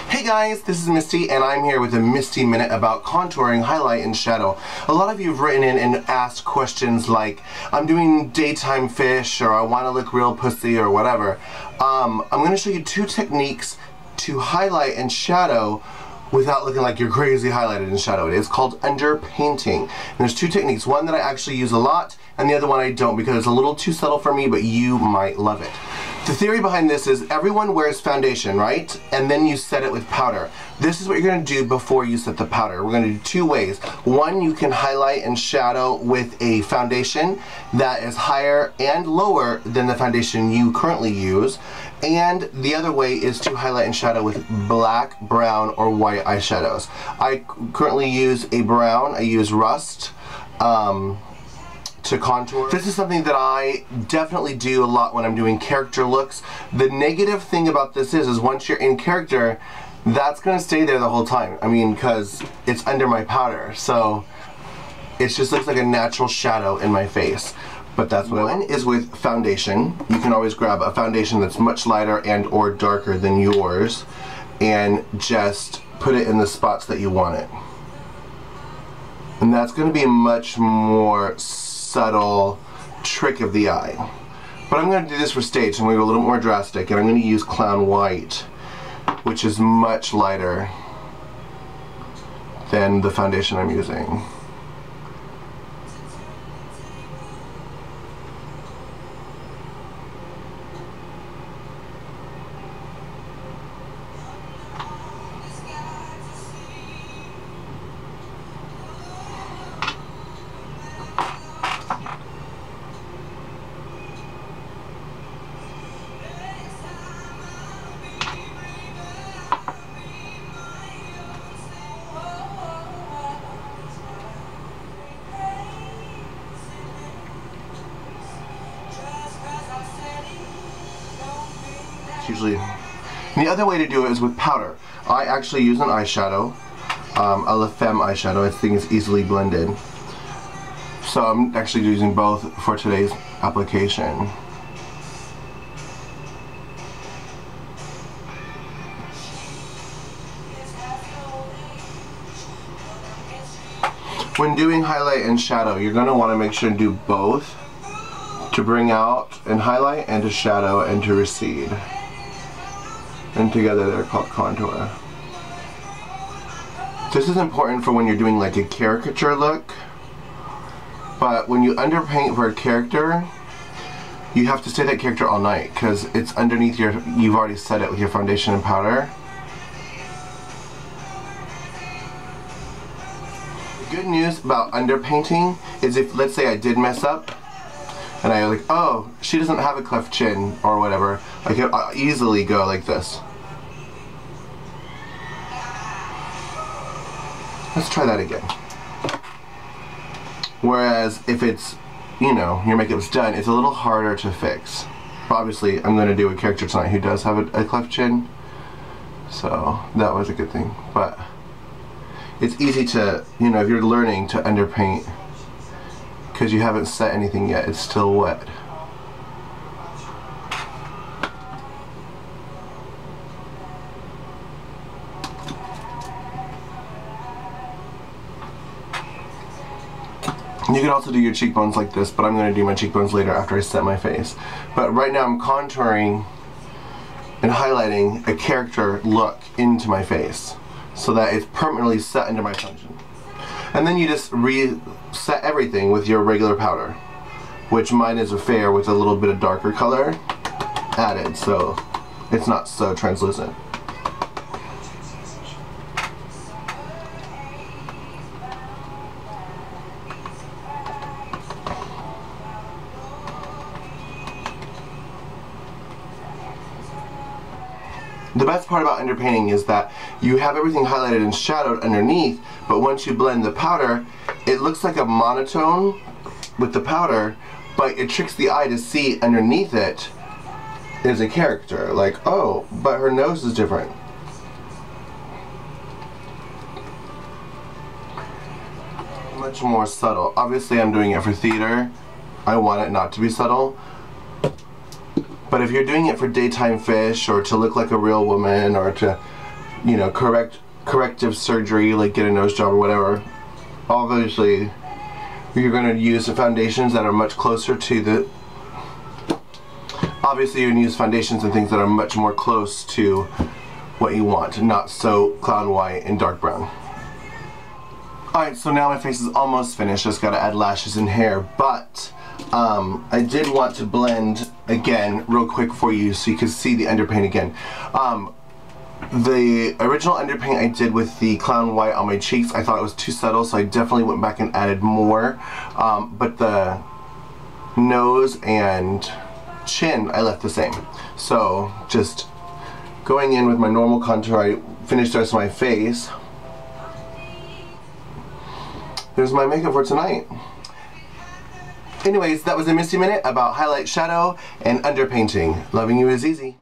Hey guys, this is Misty and I'm here with a Misty Minute about contouring, highlight, and shadow. A lot of you have written in and asked questions like, I'm doing daytime fish, or I want to look real pussy, or whatever. I'm going to show you two techniques to highlight and shadow without looking like you're crazy highlighted and shadowed. It's called underpainting. And there's two techniques, one that I actually use a lot and the other one I don't because it's a little too subtle for me, but you might love it. The theory behind this is everyone wears foundation, right? And then you set it with powder. This is what you're going to do before you set the powder. We're going to do two ways. One, you can highlight and shadow with a foundation that is higher and lower than the foundation you currently use. And the other way is to highlight and shadow with black, brown, or white eyeshadows. I currently use a brown. I use Rust to contour. This is something that I definitely do a lot when I'm doing character looks. The negative thing about this is once you're in character, that's gonna stay there the whole time. I mean, because it's under my powder, so it just looks like a natural shadow in my face. But that's what one is with foundation. You can always grab a foundation that's much lighter and or darker than yours and just put it in the spots that you want it. And that's gonna be a much more subtle trick of the eye. But I'm going to do this for stage, so I'm going to go a little more drastic, and I'm going to use Clown White, which is much lighter than the foundation I'm using. Usually. And the other way to do it is with powder. I actually use an eyeshadow, a La Femme eyeshadow. I think it's easily blended. So I'm actually using both for today's application. When doing highlight and shadow, you're going to want to make sure to do both to bring out and highlight and to shadow and to recede. And together they're called contour. This is important for when you're doing like a caricature look, but when you underpaint for a character, you have to stay that character all night because it's underneath you've already set it with your foundation and powder. The good news about underpainting is if, let's say I did mess up, and I like, oh, she doesn't have a cleft chin or whatever, I can easily go like this. Let's try that again. Whereas if it's, you know, your makeup's done, it's a little harder to fix. Obviously, I'm going to do a character tonight who does have a cleft chin, so that was a good thing. But it's easy to, you know, if you're learning to underpaint, because you haven't set anything yet, it's still wet. You can also do your cheekbones like this, but I'm going to do my cheekbones later after I set my face. But right now I'm contouring and highlighting a character look into my face so that it's permanently set into my foundation. And then you just reset everything with your regular powder, which mine is a fair with a little bit of darker color added, so it's not so translucent. The best part about underpainting is that you have everything highlighted and shadowed underneath, but once you blend the powder, it looks like a monotone with the powder, but it tricks the eye to see underneath it is a character. Like, oh, but her nose is different. Much more subtle. Obviously, I'm doing it for theater. I want it not to be subtle. But if you're doing it for daytime fish or to look like a real woman or to you know, corrective surgery, like get a nose job or whatever, obviously you're going to use the foundations that are much closer to the, obviously you're going to use foundations and things that are much more close to what you want, not so clown white and dark brown. Alright, so now my face is almost finished. Just gotta add lashes and hair, but I did want to blend again real quick for you so you can see the underpaint again. The original underpaint I did with the clown white on my cheeks, I thought it was too subtle, so I definitely went back and added more, but the nose and chin I left the same. So just going in with my normal contour, I finished the rest of my face. There's my makeup for tonight. Anyways, that was a Misty Minute about highlight, shadow, and underpainting. Loving you is easy.